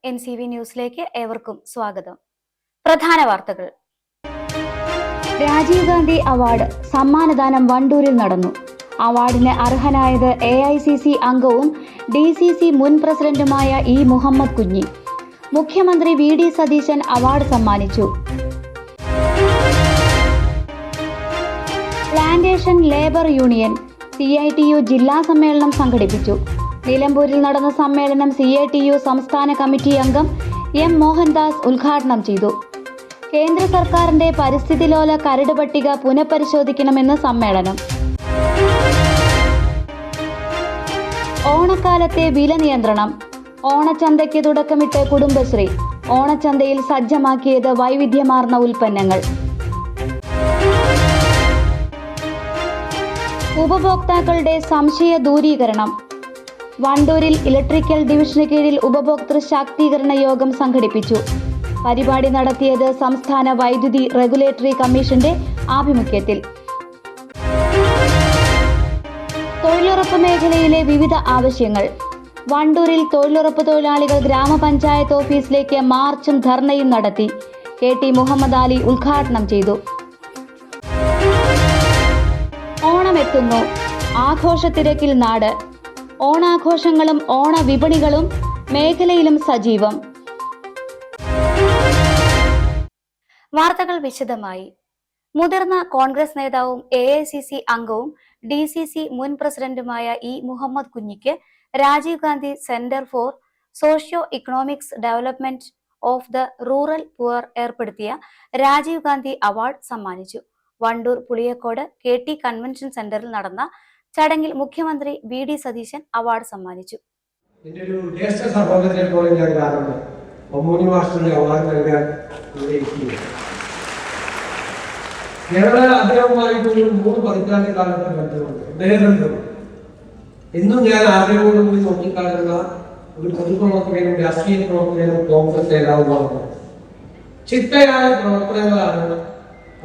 NCV ന്യൂസിലേക്ക് ഏവർക്കും സ്വാഗതം. പ്രധാന വാർത്തകൾ. രാജീവ് ഗാന്ധി അവാർഡ് സമ്മാനദാനം വണ്ടൂരിൽ നടന്നു. അവാർഡിന് അർഹനായത് AICC അംഗവും DCC മുൻ പ്രസിഡന്റുമായ E. മുഹമ്മദ് കുഞ്ഞി. മുഖ്യമന്ത്രി VD സതീശൻ അവാർഡ് സമ്മാനിച്ചു. പ്ലാന്റേഷൻ ലേബർ യൂണിയൻ CITU ജില്ലാ സമ്മേളനം സംഘടിപ്പിച്ചു. നിലമ്പൂരിൽ നടന്ന സമ്മേളനം CITU സംസ്ഥാന കമ്മിറ്റി അംഗം M. മോഹൻദാസ് ഉദ്ഘാടനം ചെയ്തു. കേന്ദ്ര സർക്കാരിന്റെ പരിസ്ഥിതിലോല കരട് പട്ടിക പുനഃപരിശോധിക്കണമെന്ന് സമ്മേളനം. ഓണക്കാലത്തെ വില നിയന്ത്രണം. ഓണച്ചന്തയ്ക്ക് തുടക്കമിട്ട് കുടുംബശ്രീ. ഓണച്ചന്തയിൽ സജ്ജമാക്കിയത് വൈവിധ്യമാർന്ന ഉൽപ്പന്നങ്ങൾ. ഉപഭോക്താക്കളുടെ സംശയ ദൂരീകരണം. വണ്ടൂരിൽ ഇലക്ട്രിക്കൽ ഡിവിഷന് കീഴിൽ ഉപഭോക്തൃ ശാക്തീകരണ യോഗം സംഘടിപ്പിച്ചു. പരിപാടി നടത്തിയത് സംസ്ഥാന വൈദ്യുതി റെഗുലേറ്ററി കമ്മീഷന്റെ ആഭിമുഖ്യത്തിൽ. തൊഴിലുറപ്പ് മേഖലയിലെ വിവിധ ആവശ്യങ്ങൾ. വണ്ടൂരിൽ തൊഴിലുറപ്പ് തൊഴിലാളികൾ ഗ്രാമപഞ്ചായത്ത് ഓഫീസിലേക്ക് മാർച്ചും ധർണയും നടത്തി. KT മുഹമ്മദ് അലി ഉദ്ഘാടനം ചെയ്തു. ഓണമെത്തുന്നു. ആഘോഷത്തിരക്കിൽ നാട്. ഓണാഘോഷങ്ങളും ഓണവിപണികളും മേഖലയിലും സജീവം. വാർത്തകൾ വിശദമായി. മുതിർന്ന കോൺഗ്രസ് നേതാവും AICC അംഗവും DCC മുൻ പ്രസിഡന്റുമായ E. മുഹമ്മദ് കുഞ്ഞിക്ക് Rajiv Gandhi centre for socio economics development of the rural poor ഏർപ്പെടുത്തിയ രാജീവ് ഗാന്ധി അവാർഡ് സമ്മാനിച്ചു. വണ്ടൂർ പുളിയക്കോട് KT കൺവെൻഷൻ സെന്ററിൽ നടന്ന ചടങ്ങിൽ മുഖ്യമന്ത്രി VD സതീശൻ അവാർഡ് സമ്മാനിച്ചു. ഇന്നും ഞാൻ ആഗ്രഹത്തോടുകൂടി നോക്കിക്കാണുന്ന ഒരു പൊതുപ്രവർത്തകനും രാഷ്ട്രീയ പ്രവർത്തകനും കോൺഗ്രസ് നേതാവുമാണ്. ചിട്ടയായ പ്രവർത്തനങ്ങളാണ്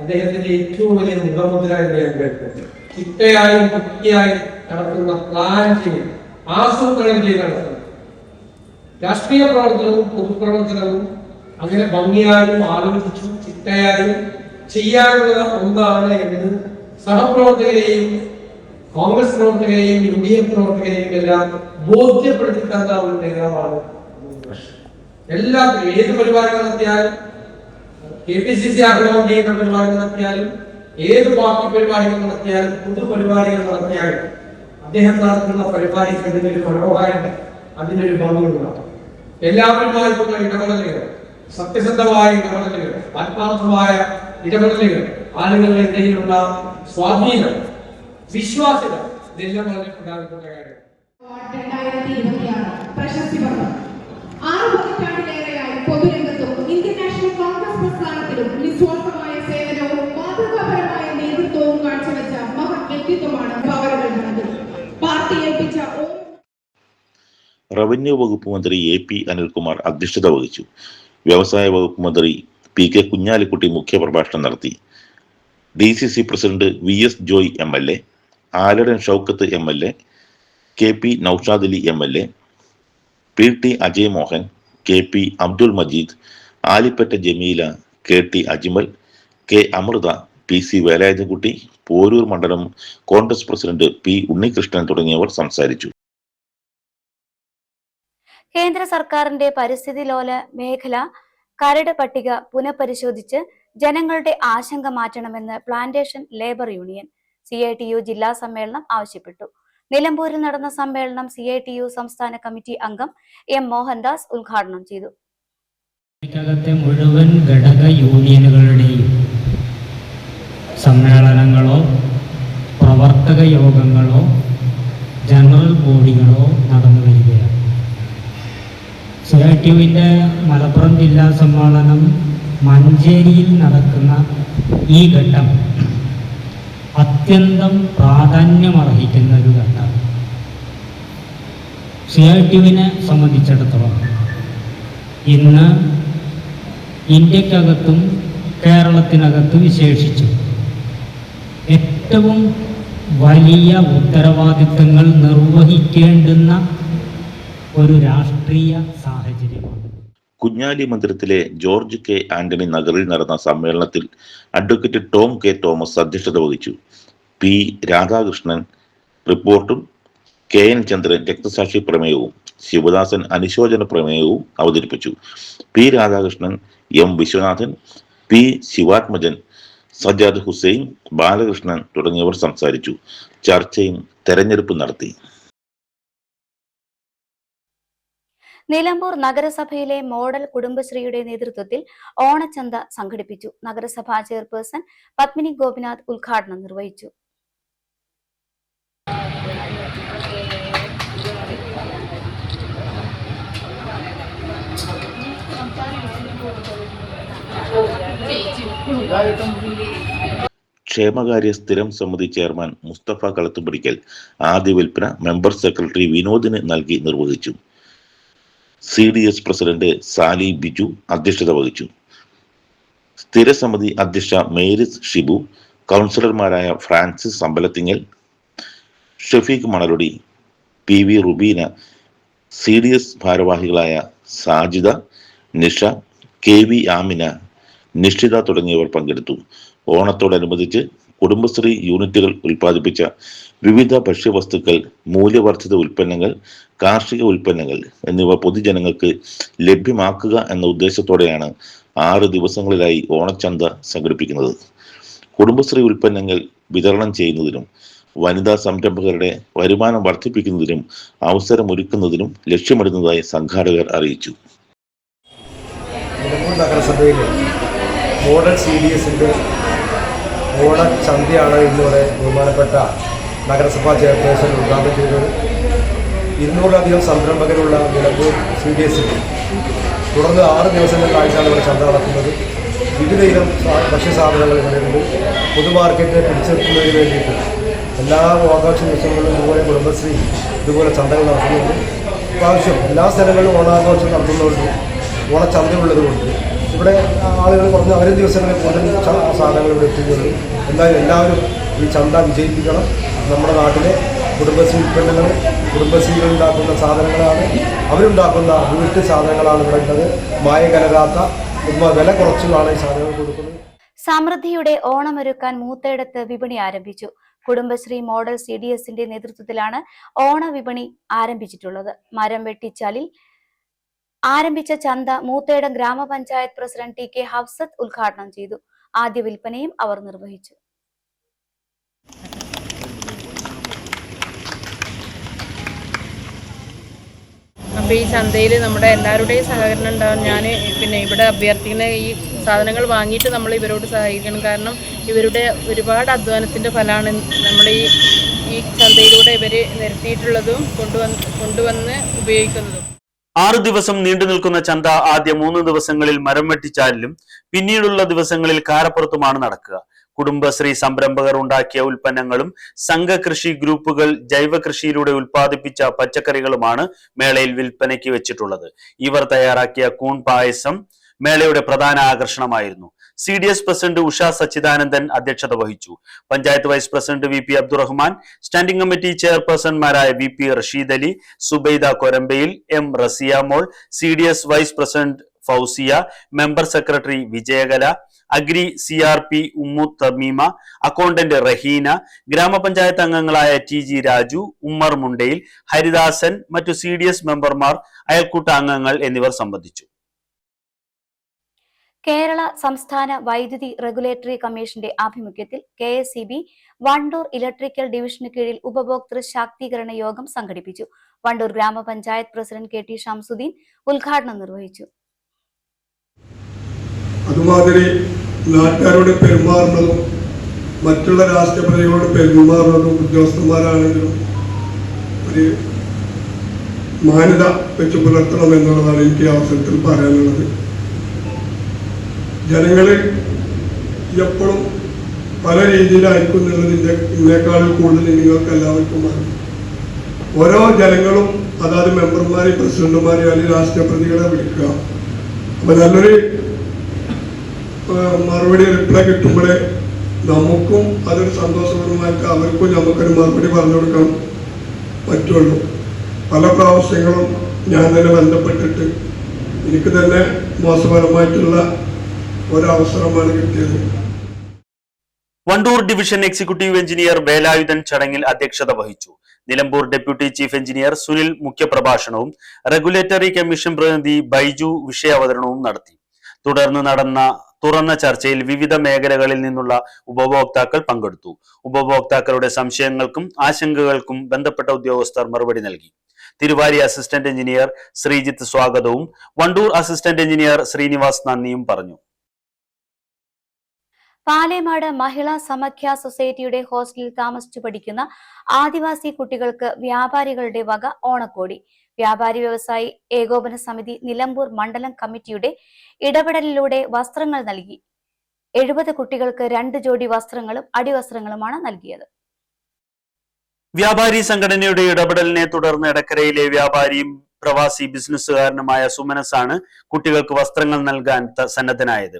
അദ്ദേഹത്തിന്റെ ഏറ്റവും വലിയ മുഖമുദ്ര എന്ന് ഞാൻ കേൾക്കുന്നത്. ചിട്ടയായും വൃത്തിയായും നടത്തുന്ന പ്ലാൻ ചെയ്യും ആസൂത്രണം ചെയ്ത് നടത്തുന്നത് രാഷ്ട്രീയ പ്രവർത്തനവും പൊതുപ്രവർത്തനവും അങ്ങനെ ഭംഗിയായും ആലോചിച്ചും ചിട്ടയായും ചെയ്യാനുള്ള ഒന്നാണ് എന്ന് സഹപ്രവർത്തകരെയും കോൺഗ്രസ് പ്രവർത്തകരെയും UDF പ്രവർത്തകരെയും എല്ലാം ബോധ്യപ്പെടുത്തി തന്ന ഒരു നേതാവാണ്. എല്ലാത്തിനും ഏത് പരിപാടി നടത്തിയാലും KPCC ആഹ്വാനം ചെയ്യുന്ന പരിപാടി നടത്തിയാലും ഏത് പാർട്ടി പരിപാടികൾ നടത്തിയാലും പൊതുപരിപാടികൾ നടത്തിയാലും അദ്ദേഹം നടത്തുന്ന പരിപാടിക്ക് അതിനൊരു മനോഹാരിത, അതിനൊരു ഭംഗിയുണ്ടാകും. എല്ലാവരുമായിട്ടുള്ള ഇടപെടലുകൾ, സത്യസന്ധമായ ഇടപെടലുകൾ, ആത്മാർത്ഥമായ ഇടപെടലുകൾ, ആളുകളുടെ ഇടയിലുള്ള സ്വാധീനം, വിശ്വാസ്യത, ഇതെല്ലാം വളരെ പ്രധാനപ്പെട്ട കാര്യം. 2026 പ്രശസ്തി പത്രം 6 പതിറ്റാണ്ടിലേറെയായി പൊതുരംഗത്തും ഇന്ത്യൻ നാഷണൽ കോൺഗ്രസ് പ്രസ്ഥാനത്തിലും നിസ്വാർത്ഥമായ സേവനവും മാതൃകാപരമായ നേതൃത്വവും കാഴ്ചവെച്ച മഹത് വ്യക്തിത്വമാണ് പാർട്ടി ഏൽപ്പിച്ച. റവന്യൂ വകുപ്പ് മന്ത്രി AP അനിൽകുമാർ അധ്യക്ഷത വഹിച്ചു. വ്യവസായ വകുപ്പ് മന്ത്രി PK കുഞ്ഞാലിക്കുട്ടി മുഖ്യപ്രഭാഷണം നടത്തി. DCC president VS Joy MLA, Aladan Shoukath MLA, KP Noushad Ali MLA, PT Ajay Mohan, KP Abdul Majeed, Alippatta Jameela, KT Ajmal, K Amritha, PC Velayudhankutty, Poroor മണ്ഡലം കോൺഗ്രസ് പ്രസിഡന്റ് P ഉണ്ണികൃഷ്ണൻ തുടങ്ങിയവർ സംസാരിച്ചു. കേന്ദ്ര സർക്കാരിന്റെ പരിസ്ഥിതി ലോല മേഖല കരട് പട്ടിക പുനഃപരിശോധിച്ച് ജനങ്ങളുടെ ആശങ്ക മാറ്റണമെന്ന് പ്ലാന്റേഷൻ ലേബർ യൂണിയൻ CITU ജില്ലാ സമ്മേളനം ആവശ്യപ്പെട്ടു. നിലമ്പൂരിൽ നടന്ന സമ്മേളനം CITU സംസ്ഥാന കമ്മിറ്റി അംഗം M. മോഹൻദാസ് ഉദ്ഘാടനം ചെയ്തു. മുഴുവൻ ഘടക യൂണിയനുകളുടെയും സമ്മേളനങ്ങളോ പ്രവർത്തക യോഗങ്ങളോ ജനറൽ ബോഡികളോ നടന്നു വരികയാണ്. CITUവിൻ്റെ മലപ്പുറം ജില്ലാ സമ്മേളനം മഞ്ചേരിയിൽ നടക്കുന്ന ഈ ഘട്ടം അത്യന്തം പ്രാധാന്യമർഹിക്കുന്ന ഒരു ഘട്ടം. CITUവിനെ സംബന്ധിച്ചിടത്തോളം ഇന്ന് ഇന്ത്യക്കകത്തും കേരളത്തിനകത്ത് വിശേഷിച്ചു ഏറ്റവും വലിയ ഉത്തരവാദിത്തങ്ങൾ നിർവഹിക്കേണ്ടുന്ന ഒരു രാഷ്ട്രീയ സാഹചര്യമാണ്. കുഞ്ഞാലി മന്ദിരത്തിലെ ജോർജ് കെ ആന്റണി നഗറിൽ നടന്ന സമ്മേളനത്തിൽ അഡ്വക്കേറ്റ് ടോം കെ തോമസ് അധ്യക്ഷത വഹിച്ചു. പി രാധാകൃഷ്ണൻ റിപ്പോർട്ടും കെ എൻ ചന്ദ്രൻ രക്തസാക്ഷി പ്രമേയവും ശിവദാസൻ അനുശോചന പ്രമേയവും അവതരിപ്പിച്ചു. P Radhakrishnan, M Viswanathan, P Sivathmajan, Sajad Hussain, Balakrishnan തുടങ്ങിയവർ സംസാരിച്ചു. ചർച്ചയും തെരഞ്ഞെടുപ്പ് നടത്തി. നിലമ്പൂർ നഗരസഭയിലെ മോഡൽ കുടുംബശ്രീയുടെ നേതൃത്വത്തിൽ ഓണച്ചന്ത സംഘടിപ്പിച്ചു. നഗരസഭാ ചെയർപേഴ്സൺ പത്മിനി ഗോപിനാഥ് ഉദ്ഘാടനം നിർവഹിച്ചു. ക്ഷേമകാര്യ സ്ഥിരം സമിതി ചെയർമാൻ മുസ്തഫ കളത്തുപിടിക്കൽ ആദ്യ വിൽപ്പന മെമ്പർ സെക്രട്ടറി വിനോദിന് നൽകി നിർവഹിച്ചു. CDS പ്രസിഡന്റ് സാലി ബിജു അധ്യക്ഷത വഹിച്ചു. സ്ഥിരസമിതി അധ്യക്ഷ മേരിസ് ഷിബു, കൗൺസിലർമാരായ ഫ്രാൻസിസ് അമ്പലത്തിങ്ങൽ, ഷഫീഖ് മണലുടി, PV റുബീന, CDS ഭാരവാഹികളായ സാജിദ, നിഷ, KV ആമിന, നിഷിത തുടങ്ങിയവർ പങ്കെടുത്തു. ഓണത്തോടനുബന്ധിച്ച് കുടുംബശ്രീ യൂണിറ്റുകൾ ഉൽപ്പാദിപ്പിച്ച വിവിധ ഭക്ഷ്യവസ്തുക്കൾ, മൂല്യവർദ്ധിത ഉൽപ്പന്നങ്ങൾ, കാർഷിക ഉൽപ്പന്നങ്ങൾ എന്നിവ പൊതുജനങ്ങൾക്ക് ലഭ്യമാക്കുക എന്ന ഉദ്ദേശത്തോടെയാണ് 6 ദിവസങ്ങളിലായി ഓണച്ചന്ത സംഘടിപ്പിക്കുന്നത്. കുടുംബശ്രീ ഉൽപ്പന്നങ്ങൾ വിതരണം ചെയ്യുന്നതിനും വനിതാ സംരംഭകരുടെ വരുമാനം വർദ്ധിപ്പിക്കുന്നതിനും അവസരമൊരുക്കുന്നതിനും ലക്ഷ്യമിടുന്നതായി സംഘാടകർ അറിയിച്ചു. നിലമ്പൂർ നഗരസഭയിലെ മോഡൽ CDSന്റെ ഓണച്ചന്തയാണ് ഇന്നിവിടെ ബഹുമാനപ്പെട്ട നഗരസഭാ ചെയർപേഴ്സൺ ഉദ്ഘാടനം ചെയ്തത്. 200-ലധികം സംരംഭകരുള്ള നിലമ്പൂർ CDSൽ തുടർന്ന് 6 ദിവസങ്ങളിലായിട്ടാണ് ഇവിടെ ചന്ത നടക്കുന്നത്. വിവിധ ഇനം ഭക്ഷ്യസാധനങ്ങൾ ഇവിടെയുണ്ട്. പൊതുമാർക്കറ്റ് പിടിച്ചെടുക്കുന്നതിന് വേണ്ടിയിട്ട് എല്ലാ ഓണാഘോഷ ദിവസങ്ങളിലും ഇതുപോലെ കുടുംബശ്രീ ഇതുപോലെ ചന്തകൾ നടത്തുന്നുണ്ട്. പ്രാവശ്യം എല്ലാ സ്ഥലങ്ങളിലും ഓണാഘോഷം നടത്തുന്നതുകൊണ്ട് ഓണച്ചന്തയുള്ളതുകൊണ്ട് ഇവിടെ ആളുകൾ കുറഞ്ഞ വരും ദിവസങ്ങളിൽ കൂടുതൽ സാധനങ്ങൾ ഇവിടെ എത്തുന്നുണ്ട്. എന്തായാലും എല്ലാവരും ഈ ചന്ത വിജയിപ്പിക്കണം. നമ്മുടെ നാട്ടിലെ കുടുംബശ്രീ ഉൽപ്പന്നങ്ങൾ കുടുംബശ്രീകൾ ഉണ്ടാക്കുന്ന സാധനങ്ങളാണ്, അവരുണ്ടാക്കുന്ന വീട്ടു സാധനങ്ങളാണ് ഇവിടെ ഉള്ളത്. മായ കലരാത്ത വില കുറച്ചുമാണ് ഈ സാധനങ്ങൾ കൊടുക്കുന്നത്. സമൃദ്ധിയുടെ ഓണമൊരുക്കാൻ മൂത്തേടത്ത് വിപണി ആരംഭിച്ചു. കുടുംബശ്രീ മോഡൽ CDSന്റെ നേതൃത്വത്തിലാണ് ഓണ വിപണി ആരംഭിച്ചിട്ടുള്ളത്. മരം വെട്ടിച്ചാലിൽ ആരംഭിച്ച ചന്ത മൂത്തേടം ഗ്രാമപഞ്ചായത്ത് പ്രസിഡന്റ് TK ഹഫ്സത്ത് ഉദ്ഘാടനം ചെയ്തു. ആദ്യ വിൽപ്പനയും അവർ നിർവഹിച്ചു. അപ്പോൾ ഈ ചന്തയിൽ നമ്മുടെ എല്ലാവരുടെയും സഹകരണം ഉണ്ടാകും. ഞാൻ ഇവിടെ അഭ്യർത്ഥിക്കുന്ന ഈ സാധനങ്ങൾ വാങ്ങിയിട്ട് നമ്മൾ ഇവരോട് സഹായിക്കണം. കാരണം ഇവരുടെ ഒരുപാട് അധ്വാനത്തിൻ്റെ ഫലമാണ് നമ്മൾ ഈ ചന്തയിലൂടെ ഇവർ നിരത്തിയിട്ടുള്ളതും കൊണ്ടുവന്ന് ഉപയോഗിക്കുന്നതും. 6 ദിവസം നീണ്ടു നിൽക്കുന്ന ചന്ത ആദ്യ 3 ദിവസങ്ങളിൽ മരം വെട്ടിച്ചാലിലും പിന്നീടുള്ള ദിവസങ്ങളിൽ കാരപ്പുറത്തുമാണ് നടക്കുക. കുടുംബശ്രീ സംരംഭകർ ഉണ്ടാക്കിയ ഉൽപ്പന്നങ്ങളും സംഘകൃഷി ഗ്രൂപ്പുകൾ ജൈവ കൃഷിയിലൂടെ ഉൽപ്പാദിപ്പിച്ച പച്ചക്കറികളുമാണ് മേളയിൽ വിൽപ്പനയ്ക്ക് വെച്ചിട്ടുള്ളത്. ഇവർ തയ്യാറാക്കിയ കൂൺ പായസം മേളയുടെ പ്രധാന ആകർഷണമായിരുന്നു. CDS പ്രസിഡന്റ് ഉഷ സച്ചിദാനന്ദൻ അധ്യക്ഷത വഹിച്ചു. Panchayat vice president VP Abdurahman, standing committee ചെയർപേഴ്സൺമാരായ VP Rasheed Ali, Zubaida Korambayil, M Rasiya Mol, CDS vice president Fousiya, member secretary Vijayakala, agri CRP Ummu Thameema, accountant Raheena, ഗ്രാമപഞ്ചായത്ത് അംഗങ്ങളായ TG രാജു, ഉമ്മർ മുണ്ടയിൽ, ഹരിദാസൻ, മറ്റു CDS മെമ്പർമാർ, അയൽക്കൂട്ട അംഗങ്ങൾ എന്നിവർ സംബന്ധിച്ചു. കേരള സംസ്ഥാന വൈദ്യുതി റെഗുലേറ്ററി കമ്മീഷന്റെ ആഭിമുഖ്യത്തിൽ KSEB വണ്ടൂർ ഇലക്ട്രിക്കൽ ഡിവിഷന് കീഴിൽ ഉപഭോക്തൃ ശാക്തീകരണ യോഗം സംഘടിപ്പിച്ചു. വണ്ടൂർ ഗ്രാമപഞ്ചായത്ത് പ്രസിഡന്റ് KT ഷംസുദ്ദീൻ ഉദ്ഘാടനം നിർവഹിച്ചു. അതുമാതിരി നാട്ടുകാരോട് പെരുമാറുന്നതും മറ്റുള്ള രാഷ്ട്രപ്രതികളോട് പെരുമാറുന്നതും ഉദ്യോഗസ്ഥന്മാരാണെങ്കിലും ഒരു മാന്യത വെച്ച് പുലർത്തണം എന്നുള്ളതാണ് എനിക്ക് അവസരത്തിൽ പറയാനുള്ളത്. ജനങ്ങൾ എപ്പോഴും പല രീതിയിലായിരിക്കും എന്നുള്ളത് ഇതിനേക്കാളും കൂടുതൽ നിങ്ങൾക്ക് എല്ലാവർക്കും അറിയാം. ഓരോ ജനങ്ങളും അതാത് മെമ്പർമാരെ പ്രസിഡന്റുമാരെ അല്ലെങ്കിൽ രാഷ്ട്രപ്രതികളെ വിളിക്കുക. അപ്പം നല്ലൊരു മറുപടി റിപ്ലൈ കിട്ടുമ്പോഴേ നമുക്കും അതൊരു സന്തോഷപരമായിട്ട് അവർക്കും നമുക്കൊരു മറുപടി പറഞ്ഞു കൊടുക്കാൻ പറ്റുള്ളൂ. പല പ്രാവശ്യങ്ങളും ഞാൻ തന്നെ ബന്ധപ്പെട്ടിട്ട് എനിക്ക് തന്നെ മോശപരമായിട്ടുള്ള ഒരവസരമാണ് കിട്ടിയത്. Wandoor division executive engineer Velayudhan ചടങ്ങിൽ അധ്യക്ഷത വഹിച്ചു. Nilambur deputy chief engineer Sunil മുഖ്യപ്രഭാഷണവും റെഗുലേറ്ററി കമ്മീഷൻ പ്രതിനിധി ബൈജു വിഷയാവതരണവും നടത്തി. തുടർന്ന് നടന്ന തുറന്ന ചർച്ചയിൽ വിവിധ മേഖലകളിൽ നിന്നുള്ള ഉപഭോക്താക്കൾ പങ്കെടുത്തു. ഉപഭോക്താക്കളുടെ സംശയങ്ങൾക്കും ആശങ്കകൾക്കും ബന്ധപ്പെട്ട ഉദ്യോഗസ്ഥർ മറുപടി നൽകി. തിരുവാരി അസിസ്റ്റന്റ് എഞ്ചിനീയർ ശ്രീജിത്ത് സ്വാഗതവും വണ്ടൂർ അസിസ്റ്റന്റ് എഞ്ചിനീയർ ശ്രീനിവാസ് നന്ദിയും പറഞ്ഞു. പാലേമാട് മഹിളാ സമാഖ്യ സൊസൈറ്റിയുടെ ഹോസ്റ്റലിൽ താമസിച്ചു പഠിക്കുന്ന ആദിവാസി കുട്ടികൾക്ക് വ്യാപാരികളുടെ വക ഓണക്കോടി. വ്യാപാരി വ്യവസായി ഏകോപന സമിതി നിലമ്പൂർ മണ്ഡലം കമ്മിറ്റിയുടെ ഇടപെടലിലൂടെ വസ്ത്രങ്ങൾ നൽകി. 70 കുട്ടികൾക്ക് 2 ജോഡി വസ്ത്രങ്ങളും അടിവസ്ത്രങ്ങളുമാണ് നൽകിയത്. വ്യാപാരി സംഘടനയുടെ ഇടപെടലിനെ തുടർന്ന് എടക്കരയിലെ വ്യാപാരിയും പ്രവാസി ബിസിനസ്സുകാരനുമായ സുമനസാണ് കുട്ടികൾക്ക് വസ്ത്രങ്ങൾ നൽകാൻ സന്നദ്ധനായത്.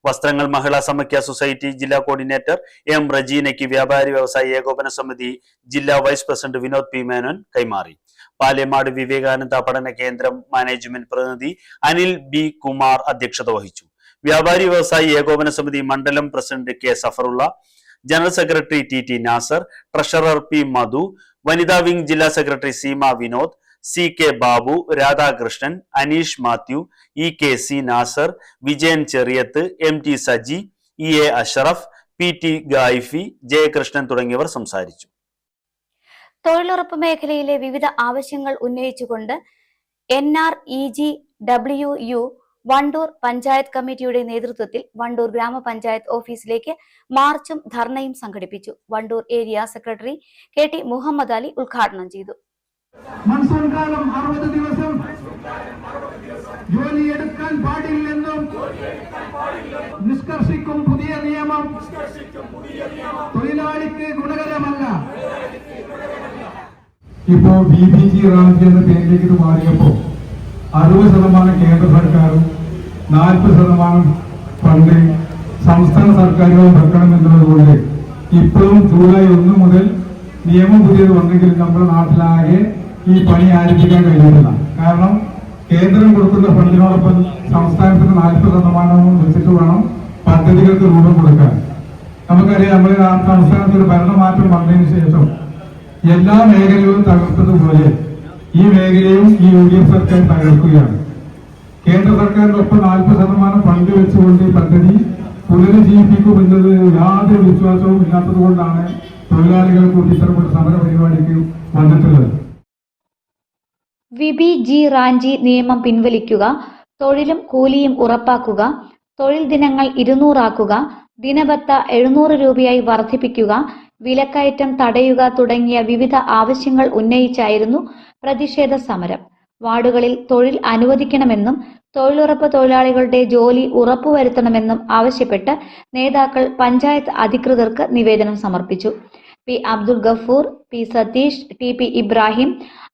വസ്ത്രങ്ങൾ മഹിളാ സമാഖ്യ സൊസൈറ്റി ജില്ലാ കോർഡിനേറ്റർ എം റജീനയ്ക്ക് വ്യാപാരി വ്യവസായി ഏകോപന സമിതി ജില്ലാ vice president Vinod P Menon കൈമാറി. പാലേമാട് വിവേകാനന്ദ പഠന കേന്ദ്രം മാനേജ്മെന്റ് പ്രതിനിധി അനിൽ ബി കുമാർ അധ്യക്ഷത വഹിച്ചു. വ്യാപാരി വ്യവസായി ഏകോപന സമിതി മണ്ഡലം president K Safarulla, general secretary T Nasar, treasurer P Madhu, വനിതാ വിംഗ് ജില്ലാ secretary Seema Vinod, C K Babu, Radhakrishnan, Aneesh Mathew, E K C Nasar, Vijayan Cheriyath, M T Saji, E A Ashraf, P T Gayifi, Jayakrishnan തുടങ്ങിയവർ സംസാരിച്ചു. തൊഴിലുറപ്പ് മേഖലയിലെ വിവിധ ആവശ്യങ്ങൾ ഉന്നയിച്ചുകൊണ്ട് NREGWU വണ്ടൂർ പഞ്ചായത്ത് കമ്മിറ്റിയുടെ നേതൃത്വത്തിൽ വണ്ടൂർ ഗ്രാമപഞ്ചായത്ത് ഓഫീസിലേക്ക് മാർച്ചും ധർണയും സംഘടിപ്പിച്ചു. Wandoor area secretary KT Muhammad Ali ഉദ്ഘാടനം ചെയ്തു. മൺസൂൺ കാലം 60 ദിവസം ജോലിയെടുക്കാൻ പാടില്ലെന്നും നിഷ്കർഷിക്കും പുതിയ നിയമം തൊഴിലാളിക്ക് ഗുണകരമല്ല. ഇപ്പോ BBG റാംജി എന്ന പേരിലേക്ക് മാറിയപ്പോ 60% കേന്ദ്ര സർക്കാരും 40% ഫണ്ട് സംസ്ഥാന സർക്കാരുകളും വെക്കണമെന്നുള്ളതുകൊണ്ട് ഇപ്പോഴും ജൂലൈ 1 മുതൽ നിയമം പുതിയത് വന്നെങ്കിൽ നമ്മുടെ നാട്ടിലാകെ ഈ പണി ആരംഭിക്കാൻ കഴിയുന്നില്ല. കാരണം കേന്ദ്രം കൊടുക്കുന്ന ഫണ്ടിനോടൊപ്പം സംസ്ഥാനത്തിന് 40% വെച്ചിട്ട് വേണം പദ്ധതികൾക്ക് രൂപം കൊടുക്കാൻ. നമുക്കറിയാം, നമ്മുടെ സംസ്ഥാനത്ത് ഒരു ഭരണമാറ്റം വന്നതിന് ശേഷം എല്ലാ മേഖലകളും തകർത്തതുപോലെ ഈ മേഖലയും ഈ UDF സർക്കാർ തകർക്കുകയാണ്. കേന്ദ്ര സർക്കാരിനൊപ്പം 40% ഫണ്ട് വെച്ചുകൊണ്ട് ഈ പദ്ധതി പുനരുജ്ജീവിപ്പിക്കുമെന്നത് യാതൊരു വിശ്വാസവും ഇല്ലാത്തത് കൊണ്ടാണ് തൊഴിലാളികൾ കൂടി ഇത്തരപ്പെട്ട സമര പരിപാടിക്ക് വന്നിട്ടുള്ളത്. BBG റാംജി നിയമം പിൻവലിക്കുക, തൊഴിലും കൂലിയും ഉറപ്പാക്കുക, തൊഴിൽ ദിനങ്ങൾ 200 ആക്കുക, ദിനബത്ത 700 രൂപയായി വർദ്ധിപ്പിക്കുക, വിലക്കയറ്റം തടയുക തുടങ്ങിയ വിവിധ ആവശ്യങ്ങൾ ഉന്നയിച്ചായിരുന്നു പ്രതിഷേധ സമരം. വാർഡുകളിൽ തൊഴിൽ അനുവദിക്കണമെന്നും തൊഴിലുറപ്പ് തൊഴിലാളികളുടെ ജോലി ഉറപ്പുവരുത്തണമെന്നും ആവശ്യപ്പെട്ട് നേതാക്കൾ പഞ്ചായത്ത് അധികൃതർക്ക് നിവേദനം സമർപ്പിച്ചു. P Abdul Gafoor, P Satheesh, TP Ibrahim,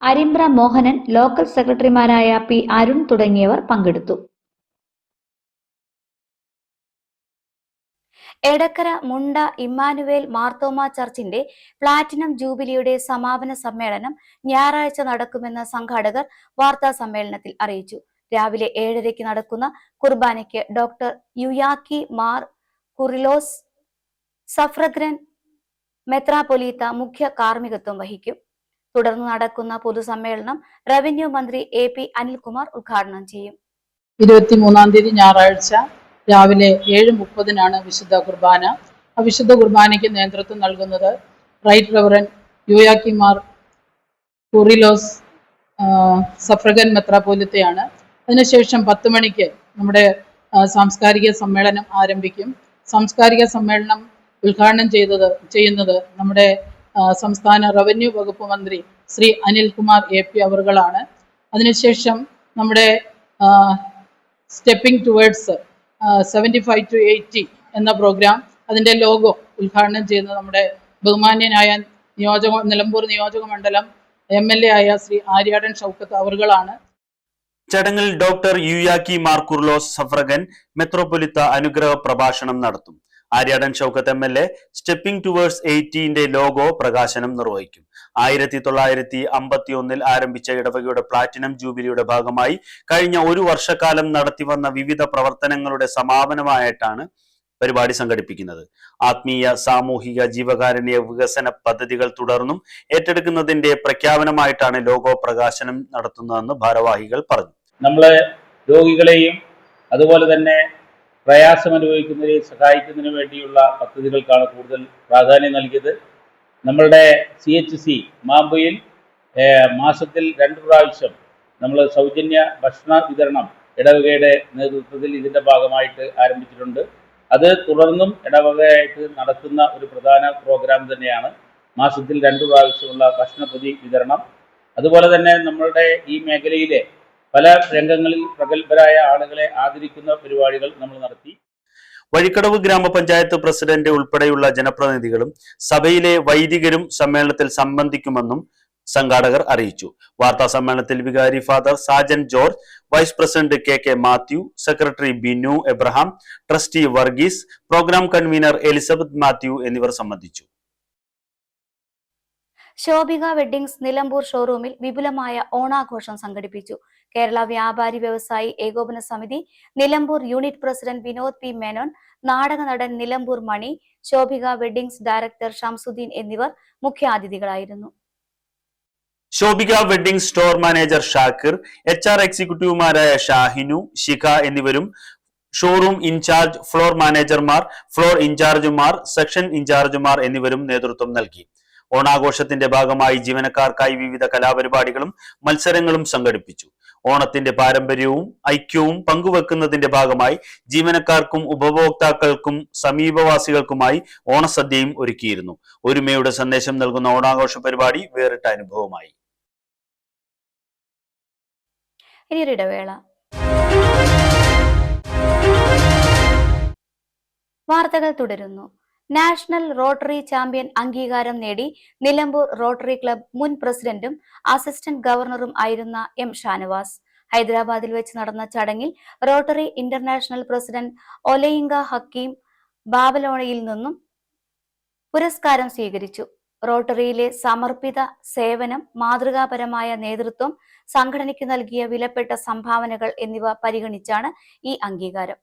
Arimbra Mohanan, local സെക്രട്ടറിമാരായ പി അരുൺ തുടങ്ങിയവർ പങ്കെടുത്തു. എടക്കര മുണ്ട ഇമ്മാനുവേൽ മാർത്തോമ ചർച്ചിന്റെ പ്ലാറ്റിനം ജൂബിലിയുടെ സമാപന സമ്മേളനം ഞായറാഴ്ച നടക്കുമെന്ന് സംഘാടകർ വാർത്താ സമ്മേളനത്തിൽ അറിയിച്ചു. രാവിലെ 7:30 നടക്കുന്ന കുർബാനയ്ക്ക് ഡോക്ടർ യുയാക്കി മാർ കുറിലോസ് സഫ്രഗ്രൻ മെത്രാപൊലീത്ത മുഖ്യ കാർമ്മികത്വം വഹിക്കും. തുടർന്ന് നടക്കുന്ന പൊതുസമ്മേളനം റവന്യൂ മന്ത്രി AP അനിൽകുമാർ ഉദ്ഘാടനം ചെയ്യും. 23-ാം തീയതി ഞായറാഴ്ച രാവിലെ 7:30 വിശുദ്ധ കുർബാന. ആ വിശുദ്ധ കുർബാനയ്ക്ക് നേതൃത്വം നൽകുന്നത് right reverend Yuyakim Mar Kurilos suffragan മെത്രാപൊലീത്തയാണ്. അതിനുശേഷം 10 മണിക്ക് നമ്മുടെ സാംസ്കാരിക സമ്മേളനം ആരംഭിക്കും. സാംസ്കാരിക സമ്മേളനം ഉദ്ഘാടനം ചെയ്യുന്നത് നമ്മുടെ സംസ്ഥാന റവന്യൂ വകുപ്പ് മന്ത്രി ശ്രീ അനിൽകുമാർ AP അവർകളാണ്. അതിനുശേഷം നമ്മുടെ സ്റ്റെപ്പിംഗ് ടുവേർഡ്സ് 75 to 80 എന്ന പ്രോഗ്രാം, അതിൻ്റെ ലോഗോ ഉദ്ഘാടനം ചെയ്യുന്നത് നമ്മുടെ ബഹുമാന്യനായ നിലമ്പൂർ നിയോജക മണ്ഡലം MLA ആയ ശ്രീ ആര്യാടൻ ഷൗക്കത്ത് അവർകളാണ്. ചടങ്ങിൽ ഡോക്ടർ യുയാക്കി മാർ കുറിലോസ് സഫ്രഗൻ മെത്രോപൊലിത്ത അനുഗ്രഹ പ്രഭാഷണം നടത്തും. Aryadan Shoukath MLA stepping towards 80 logo പ്രകാശനം നിർവഹിക്കും. 1951 ആരംഭിച്ച ഇടവകയുടെ പ്ലാറ്റിനം ജൂബിലിയുടെ ഭാഗമായി കഴിഞ്ഞ ഒരു വർഷക്കാലം നടത്തിവന്ന വിവിധ പ്രവർത്തനങ്ങളുടെ സമാപനമായിട്ടാണ് പരിപാടി സംഘടിപ്പിക്കുന്നത്. ആത്മീയ, സാമൂഹിക, ജീവകാരുണ്യ വികസന പദ്ധതികൾ തുടർന്നും ഏറ്റെടുക്കുന്നതിന്റെ പ്രഖ്യാപനമായിട്ടാണ് ലോഗോ പ്രകാശനം നടത്തുന്നതെന്ന് ഭാരവാഹികൾ പറഞ്ഞു. നമ്മളെ രോഗികളെയും അതുപോലെ തന്നെ പ്രയാസമനുഭവിക്കുന്നവരെയും സഹായിക്കുന്നതിന് വേണ്ടിയുള്ള പദ്ധതികൾക്കാണ് കൂടുതൽ പ്രാധാന്യം നൽകിയത്. നമ്മളുടെ CHC മാമ്പയിൽ മാസത്തിൽ 2 പ്രാവശ്യം നമ്മൾ സൗജന്യ ഭക്ഷണ വിതരണം ഇടവകയുടെ നേതൃത്വത്തിൽ ഇതിൻ്റെ ഭാഗമായിട്ട് ആരംഭിച്ചിട്ടുണ്ട്. അത് തുടർന്നും ഇടവകയായിട്ട് നടത്തുന്ന ഒരു പ്രധാന പ്രോഗ്രാം തന്നെയാണ് മാസത്തിൽ 2 പ്രാവശ്യമുള്ള ഭക്ഷണപ്പൊതി വിതരണം. അതുപോലെ തന്നെ നമ്മളുടെ ഈ മേഖലയിലെ പല രംഗങ്ങളിൽ പ്രഗത്ഭരായ ആളുകളെ ആദരിക്കുന്ന പരിപാടികൾ നമ്മൾ നടത്തി. വഴിക്കടവ് ഗ്രാമപഞ്ചായത്ത് പ്രസിഡന്റ് ഉൾപ്പെടെയുള്ള ജനപ്രതിനിധികളും സഭയിലെ വൈദികരും സമ്മേളനത്തിൽ സംബന്ധിക്കുമെന്നും സംഘാടകർ അറിയിച്ചു. വാർത്താ സമ്മേളനത്തിൽ വികാരി father Sajan George, vice president KK Mathew, secretary Binu Abraham, trustee Varghese, programme convener Elizabeth Mathew എന്നിവർ സംബന്ധിച്ചു. ശോഭിക വെഡ്ഡിംഗ്സ് നിലമ്പൂർ ഷോറൂമിൽ വിപുലമായ ഓണാഘോഷം സംഘടിപ്പിച്ചു. കേരള വ്യാപാരി വ്യവസായി ഏകോപന സമിതി Nilambur unit president Vinod P. Menon, നാടക നടൻ നിലമ്പൂർ മണി, ശോഭിക വെഡ്ഡിംഗ്സ് ഡയറക്ടർ ഷംസുദ്ദീൻ എന്നിവർ മുഖ്യാതിഥികളായിരുന്നു. Shobhika wedding store manager Shakir, HR എക്സിക്യൂട്ടീവുമാരായ ഷാഹിനു, ശിഖ എന്നിവരും ഷോറൂം ഇൻചാർജ്, ഫ്ലോർ മാനേജർമാർ, ഫ്ലോർ ഇൻചാർജുമാർ, സെക്ഷൻ ഇൻചാർജുമാർ എന്നിവരും നേതൃത്വം നൽകി. ഓണാഘോഷത്തിന്റെ ഭാഗമായി ജീവനക്കാർക്കായി വിവിധ കലാപരിപാടികളും മത്സരങ്ങളും സംഘടിപ്പിച്ചു. ഓണത്തിന്റെ പാരമ്പര്യവും ഐക്യവും പങ്കുവെക്കുന്നതിന്റെ ഭാഗമായി ജീവനക്കാർക്കും ഉപഭോക്താക്കൾക്കും സമീപവാസികൾക്കുമായി ഓണസദ്യയും ഒരുക്കിയിരുന്നു. ഒരുമയുടെ സന്ദേശം നൽകുന്ന ഓണാഘോഷ പരിപാടി വേറിട്ട അനുഭവമായി. ഇനിയൊരിടവേള. വാർത്തകൾ തുടരുന്നു. നാഷണൽ റോട്ടറി ചാമ്പ്യൻ അംഗീകാരം നേടി നിലമ്പൂർ റോട്ടറി ക്ലബ് മുൻ പ്രസിഡന്റും അസിസ്റ്റന്റ് ഗവർണറും ആയിരുന്ന M. ഷാനവാസ്. ഹൈദരാബാദിൽ വെച്ച് നടന്ന ചടങ്ങിൽ റോട്ടറി ഇന്റർനാഷണൽ പ്രസിഡന്റ് ഒലയിങ്ക ഹക്കീം ബാബലോണയിൽ നിന്നും പുരസ്കാരം സ്വീകരിച്ചു. റോട്ടറിയിലെ സമർപ്പിത സേവനം, മാതൃകാപരമായ നേതൃത്വം, സംഘടനയ്ക്ക് നൽകിയ വിലപ്പെട്ട സംഭാവനകൾ എന്നിവ പരിഗണിച്ചാണ് ഈ അംഗീകാരം.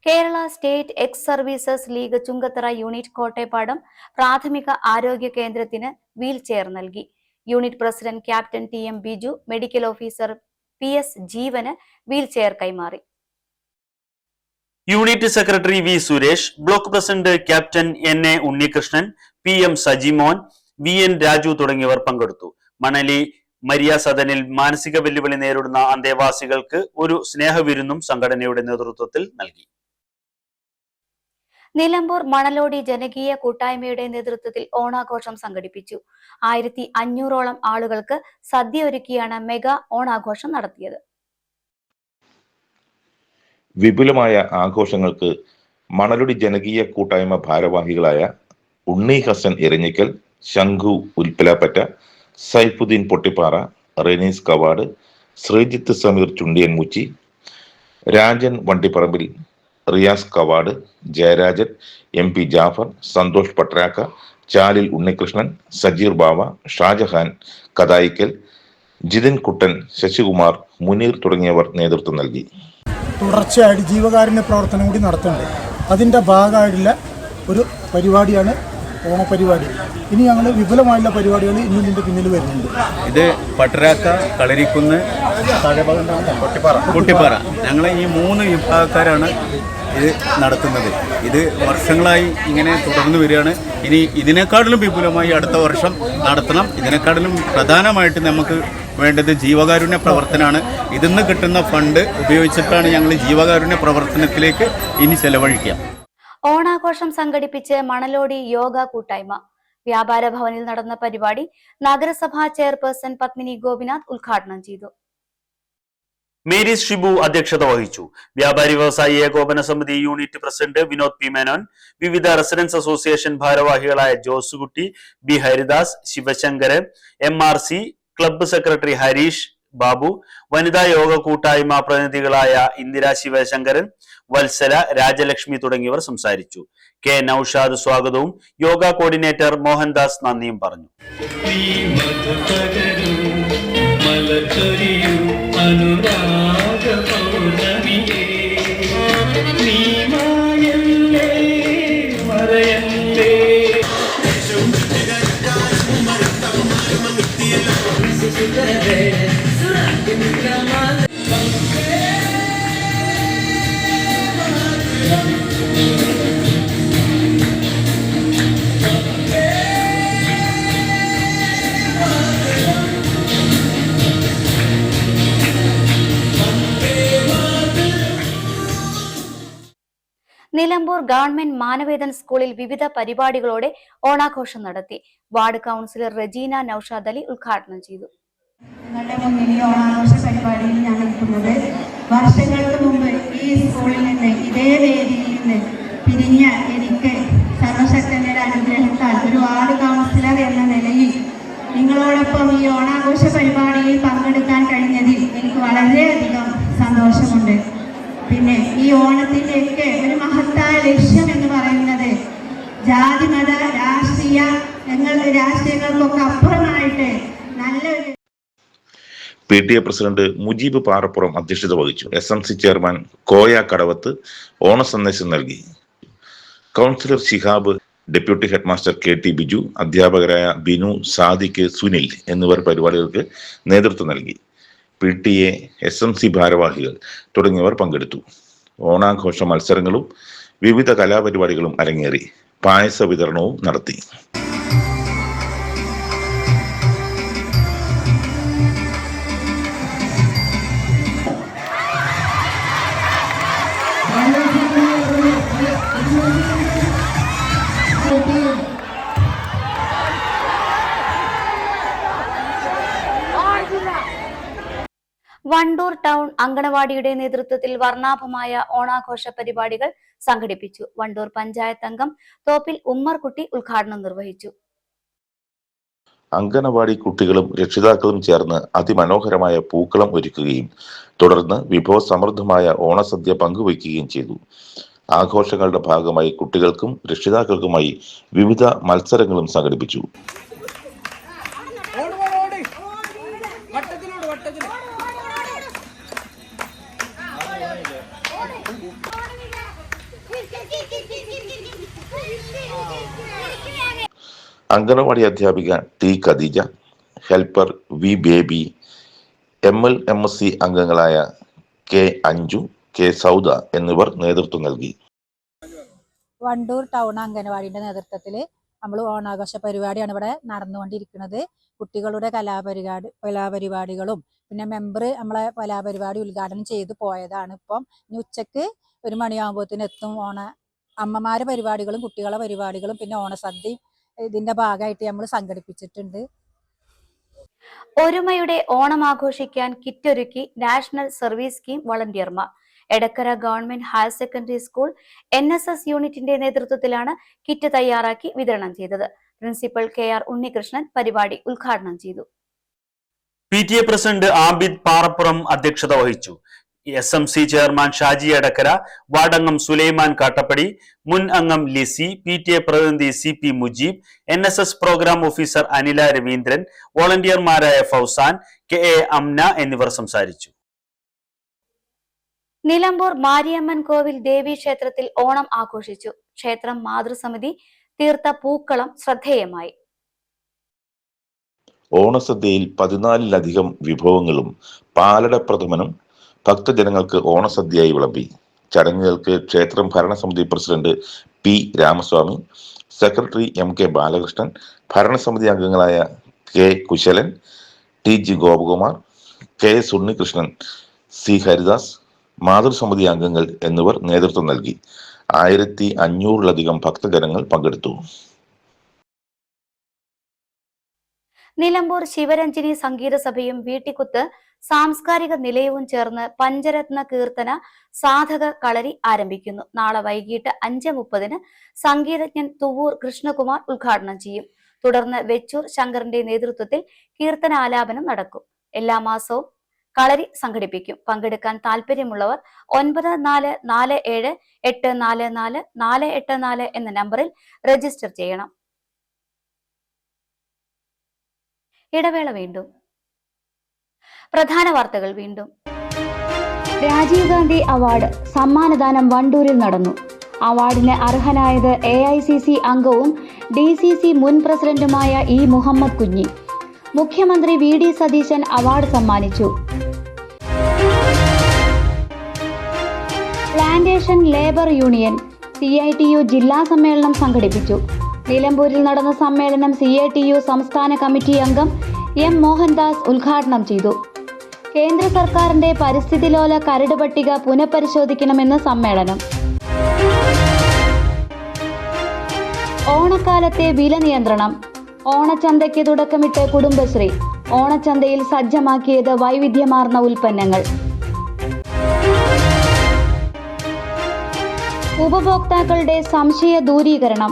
Kerala state ex services league Chungathara unit Kottepadam പ്രാഥമിക ആരോഗ്യ കേന്ദ്രത്തിന് വീൽ ചെയർ നൽകി. Unit president captain TM Biju, medical officer PS ജീവന് വീൽ ചെയർ കൈമാറി. Unit secretary V. Suresh, block president captain NA Unnikrishnan, PM Sajimon, VN Raju തുടങ്ങിയവർ പങ്കെടുത്തു. മണലി മരിയ സദനിൽ മാനസിക വെല്ലുവിളി നേരിടുന്ന അന്തേവാസികൾക്ക് ഒരു സ്നേഹവിരുന്നും സംഘടനയുടെ നേതൃത്വത്തിൽ നൽകി. നിലമ്പൂർ മണലോടി ജനകീയ കൂട്ടായ്മയുടെ നേതൃത്വത്തിൽ ഓണാഘോഷം സംഘടിപ്പിച്ചു. 1500ഓളം ആളുകൾക്ക് സദ്യ ഒരുക്കിയാണ് മെഗാ ഓണാഘോഷം നടത്തിയത്. വിപുലമായ ആഘോഷങ്ങൾക്ക് മണലുടി ജനകീയ കൂട്ടായ്മ ഭാരവാഹികളായ ഉണ്ണി ഹസൻ എരഞ്ഞിക്കൽ, ശംഖു ഉൽപ്പലാപ്പറ്റ, സൈഫുദ്ദീൻ പൊട്ടിപ്പാറ, റെനീസ് കവാട്, ശ്രീജിത്ത് സമീർ ചുണ്ടിയൻ മുച്ചി, രാജൻ വണ്ടിപ്പറമ്പിൽ, റിയാസ് കവാട്, ജയരാജൻ, MP ജാഫർ, സന്തോഷ് പട്രാക്ക, ചാലിൽ ഉണ്ണികൃഷ്ണൻ, സജീർ ബാവ, ഷാജഹാൻ കഥായിക്കൽ, ജിതിൻ കുട്ടൻ, ശശികുമാർ, മുനീർ തുടങ്ങിയവർ നേതൃത്വം നൽകി. തുടർച്ചയായിട്ട് ജീവകാരുണ്യ പ്രവർത്തനം കൂടി നടത്തുന്നുണ്ട്. അതിൻ്റെ ഭാഗമായിട്ടുള്ള ഒരു പരിപാടിയാണ് ഓണപരിപാടി. ഇനി ഞങ്ങൾ വിപുലമായുള്ള പരിപാടികൾ ഇനി ഇതിൻ്റെ പിന്നിൽ വരുന്നുണ്ട്. ഇത് പട്ടരാക്ക, കളരിക്കുന്ന്, പൊട്ടിപ്പാറ, ഞങ്ങളെ ഈ 3 വിഭാഗക്കാരാണ് ഇത് നടത്തുന്നത്. ഇത് വർഷങ്ങളായി ഇങ്ങനെ തുടർന്ന് വരികയാണ്. ഇനി ഇതിനേക്കാട്ടിലും വിപുലമായി അടുത്ത വർഷം നടത്തണം. ഇതിനേക്കാട്ടിലും പ്രധാനമായിട്ട് നമുക്ക് വേണ്ടത് ജീവകാരുണ്യ പ്രവർത്തനമാണ്. ഇതിന്ന് കിട്ടുന്ന ഫണ്ട് ഉപയോഗിച്ചിട്ടാണ് ഞങ്ങൾ ജീവകാരുണ്യ പ്രവർത്തനത്തിലേക്ക് ഇനി ചെലവഴിക്കുക. ഓണാഘോഷം സംഘടിപ്പിച്ച് മണലോടി യോഗ കൂട്ടായ്മ. വ്യാപാര ഭവനിൽ നടന്ന പരിപാടി നഗരസഭാ ചെയർപേഴ്സൺ പത്മിനി ഗോപിനാഥ് ഉദ്ഘാടനം ചെയ്തു. മേരീസ് ഷിബു അധ്യക്ഷത വഹിച്ചു. വ്യാപാരി വ്യവസായി ഏകോപന സമിതി unit president Vinod P. Menon, വിവിധ റെസിഡൻസ് അസോസിയേഷൻ ഭാരവാഹികളായ Josekutty, B. Haridas, Sivasankaran, MRC club secretary Harish, Babu, വനിതാ യോഗ കൂട്ടായ്മ പ്രതിനിധികളായ ഇന്ദിര ശിവശങ്കരൻ, വത്സല, രാജലക്ഷ്മി തുടങ്ങിയവർ സംസാരിച്ചു. കെ നൌഷാദ് സ്വാഗതവും യോഗ കോർഡിനേറ്റർ മോഹൻദാസ് നന്ദിയും പറഞ്ഞു. നിലമ്പൂർ ഗവൺമെന്റ് മാനവേദൻ സ്കൂളിൽ വിവിധ പരിപാടികളോടെ ഓണാഘോഷം നടത്തി. വാർഡ് കൗൺസിലർ റെജീന നൌഷാദ് അലി ഉദ്ഘാടനം ചെയ്തു. നിങ്ങളുടെ മുന്നിൽ ഈ ഓണാഘോഷ പരിപാടിയിൽ ഞാൻ നിൽക്കുന്നത് വർഷങ്ങൾക്ക് മുമ്പ് ഈ സ്കൂളിൽ നിന്ന് ഇതേ വേദിയിൽ നിന്ന് പിരിഞ്ഞ എനിക്ക് സർവശക്തന്റെ അനുഗ്രഹത്താൽ ഒരു വാർഡ് കൗൺസിലർ എന്ന നിലയിൽ നിങ്ങളോടൊപ്പം ഈ ഓണാഘോഷ പരിപാടിയിൽ പങ്കെടുക്കാൻ കഴിഞ്ഞതിൽ എനിക്ക് വളരെയധികം സന്തോഷമുണ്ട്. പിന്നെ ഈ ഓണത്തിൻ്റെയൊക്കെ ഒരു മഹത്തായ ലക്ഷ്യം എന്ന് പറയുന്നത് ജാതി മത രാഷ്ട്രീയങ്ങൾക്കൊക്കെ അപ്പുറമായിട്ട് നല്ലൊരു PTA പ്രസിഡന്റ് മുജീബ് പാറപ്പുറം അധ്യക്ഷത വഹിച്ചു. SMC ചെയർമാൻ കോയ കടവത്ത് ഓണസന്ദേശം നൽകി. Councillor Shihab, deputy headmaster KT Biju, അധ്യാപകരായ ബിനു, സാദിഖ്, സുനിൽ എന്നിവർ പരിപാടികൾക്ക് നേതൃത്വം നൽകി. PTA, SMC ഭാരവാഹികൾ തുടങ്ങിയവർ പങ്കെടുത്തു. ഓണാഘോഷ മത്സരങ്ങളും വിവിധ കലാപരിപാടികളും അരങ്ങേറി. പായസ വിതരണവും നടത്തി. വണ്ടൂർ ടൗൺ അങ്കണവാടിയുടെ നേതൃത്വത്തിൽ വർണ്ണാഭമായ ഓണാഘോഷ പരിപാടികൾ സംഘടിപ്പിച്ചു. വണ്ടൂർ പഞ്ചായത്ത് അംഗം തോപ്പിൽ ഉമ്മർകുട്ടി ഉദ്ഘാടനം നിർവഹിച്ചു. അങ്കണവാടി കുട്ടികളും രക്ഷിതാക്കളും ചേർന്ന് അതിമനോഹരമായ പൂക്കളം ഒരുക്കുകയും തുടർന്ന് വിഭവസമൃദ്ധമായ ഓണസദ്യ പങ്കുവയ്ക്കുകയും ചെയ്തു. ആഘോഷങ്ങളുടെ ഭാഗമായി കുട്ടികൾക്കും രക്ഷിതാക്കൾക്കുമായി വിവിധ മത്സരങ്ങളും സംഘടിപ്പിച്ചു. അങ്കണവാടി അധ്യാപിക T Khadeeja, helper V Baby, MLMSC അംഗങ്ങളായ K അഞ്ജു, K സൗദ എന്നിവർ നേതൃത്വം നൽകി. വണ്ടൂർ ടൗൺ അംഗനവാടിയുടെ നേതൃത്വത്തിൽ നമ്മൾ ഓണാഘോഷ പരിപാടിയാണ് ഇവിടെ നടന്നുകൊണ്ടിരിക്കുന്നത്. കുട്ടികളുടെ കലാപരിപാടികളും പിന്നെ മെമ്പർ നമ്മളെ കലാപരിപാടി ഉദ്ഘാടനം ചെയ്തു പോയതാണ്. ഇപ്പം ഇനി ഉച്ചക്ക് 1 മണിയാകുമ്പോഴത്തേന് എത്തും. അമ്മമാരുടെ പരിപാടികളും കുട്ടികളുടെ പരിപാടികളും പിന്നെ ഓണസദ്യയും ഇതിന്റെ ഭാഗമായിട്ട് നമ്മൾ സംഘടിപ്പിച്ചിട്ടുണ്ട്. ഒരുമയുടെ ഓണം ആഘോഷിക്കാൻ കിറ്റൊരുക്കി നാഷണൽ സർവീസ് സ്കീം വളണ്ടിയർമാർ. Edakkara government higher secondary school NSS യൂണിറ്റിന്റെ നേതൃത്വത്തിലാണ് കിറ്റ് തയ്യാറാക്കി വിതരണം ചെയ്തത്. പ്രിൻസിപ്പൽ KR ഉണ്ണികൃഷ്ണൻ പരിപാടി ഉദ്ഘാടനം ചെയ്തു. PTA പ്രസിഡന്റ് ആബിദ് പാറപ്പുറം അധ്യക്ഷത വഹിച്ചു. SMC ചെയർമാൻ ഷാജി എടക്കര, വാർഡംഗം സുലൈമാൻ കാട്ടപ്പടി, മുൻ അംഗം ലിസി, PTA പ്രതിനിധി CP Mujeeb, NSS programme officer Anila Raveendran, വോളണ്ടിയർമാരായ ഫൗസാൻ, KA അംന എന്നിവർ സംസാരിച്ചു. നിലമ്പൂർ മാരിയമ്മൻ കോവിൽ ദേവീ ക്ഷേത്രത്തിൽ ഓണം ആഘോഷിച്ചു. ക്ഷേത്രം മാതൃസമിതി തീർത്ത പൂക്കളം ശ്രദ്ധേയമായി. ഓണസദ്യയിൽ 14ലധികം വിഭവങ്ങളും പാലട പ്രഥമനും ഭക്തജനങ്ങൾക്ക് ഓണസദ്യയായി വിളമ്പി. ചടങ്ങുകൾക്ക് ക്ഷേത്രം ഭരണസമിതി president P Ramaswamy, secretary MK Balakrishnan, ഭരണസമിതി അംഗങ്ങളായ K Kushalan, TG Gopakumar, KS Unnikrishnan, C Haridas, മാതൃസമിതി അംഗങ്ങൾ എന്നിവർ നേതൃത്വം നൽകി. 1500ലധികം ഭക്തജനങ്ങൾ പങ്കെടുത്തു. നിലമ്പൂർ ശിവരഞ്ജിനി സംഗീത സഭയും വീട്ടിക്കുത്ത് സാംസ്കാരിക നിലയവും ചേർന്ന് പഞ്ചരത്ന കീർത്തന സാധക കളരി ആരംഭിക്കുന്നു. നാളെ വൈകിട്ട് 5:30 സംഗീതജ്ഞൻ തുവൂർ കൃഷ്ണകുമാർ ഉദ്ഘാടനം ചെയ്യും. തുടർന്ന് വെച്ചൂർ ശങ്കറിന്റെ നേതൃത്വത്തിൽ കീർത്തനാലാപനം നടക്കും. എല്ലാ മാസവും കളരി സംഘടിപ്പിക്കും. പങ്കെടുക്കാൻ താല്പര്യമുള്ളവർ 9447844484 എന്ന നമ്പറിൽ രജിസ്റ്റർ ചെയ്യണം. ഇടവേള വീണ്ടും. പ്രധാന വാർത്തകൾ വീണ്ടും. രാജീവ് ഗാന്ധി അവാർഡ് സമ്മാനദാനം വണ്ടൂരിൽ നടന്നു. അവാർഡിന് അർഹനായത് AICC അംഗവും DCC മുൻ പ്രസിഡന്റുമായ ഇ മുഹമ്മദ് കുഞ്ഞി. മുഖ്യമന്ത്രി VD സതീശൻ അവാർഡ് സമ്മാനിച്ചു. പ്ലാന്റേഷൻ ലേബർ യൂണിയൻ CITU ജില്ലാ സമ്മേളനം സംഘടിപ്പിച്ചു. നിലമ്പൂരിൽ നടന്ന സമ്മേളനം CITU സംസ്ഥാന കമ്മിറ്റി അംഗം M മോഹൻദാസ് ഉദ്ഘാടനം ചെയ്തു. കേന്ദ്ര സർക്കാരിന്റെ പരിസ്ഥിതിലോല കരട് പട്ടിക പുനഃപരിശോധിക്കണമെന്ന് സമ്മേളനം. ഓണക്കാലത്തെ വില നിയന്ത്രണം. ഓണച്ചന്തയ്ക്ക് തുടക്കമിട്ട് കുടുംബശ്രീ. ഓണച്ചന്തയിൽ സജ്ജമാക്കിയത് വൈവിധ്യമാർന്ന ഉൽപ്പന്നങ്ങൾ. ഉപഭോക്താക്കളുടെ സംശയ ദൂരീകരണം.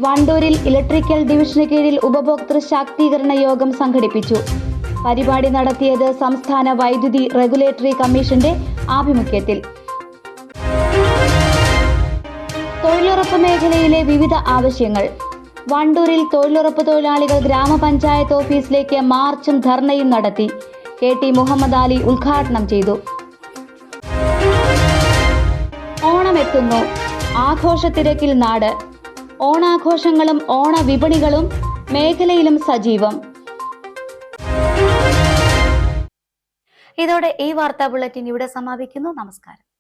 വണ്ടൂരിൽ ഇലക്ട്രിക്കൽ ഡിവിഷന് കീഴിൽ ഉപഭോക്തൃ ശാക്തീകരണ യോഗം സംഘടിപ്പിച്ചു. പരിപാടി നടത്തിയത് സംസ്ഥാന വൈദ്യുതി റെഗുലേറ്ററി കമ്മീഷന്റെ ആഭിമുഖ്യത്തിൽ. തൊഴിലുറപ്പ് മേഖലയിലെ വിവിധ ആവശ്യങ്ങൾ. വണ്ടൂരിൽ തൊഴിലുറപ്പ് തൊഴിലാളികൾ ഗ്രാമപഞ്ചായത്ത് ഓഫീസിലേക്ക് മാർച്ചും ധർണയും നടത്തി. KT മുഹമ്മദ് അലി ഉദ്ഘാടനം ചെയ്തു. ഓണമെത്തുന്നു. ആഘോഷത്തിരക്കിൽ നാട്. ഓണാഘോഷങ്ങളും ഓണവിപണികളും മേഖലയിലും സജീവം. ഇതോടെ ഈ വാർത്താ ബുള്ളറ്റിൻ ഇവിടെ സമാപിക്കുന്നു. നമസ്കാരം.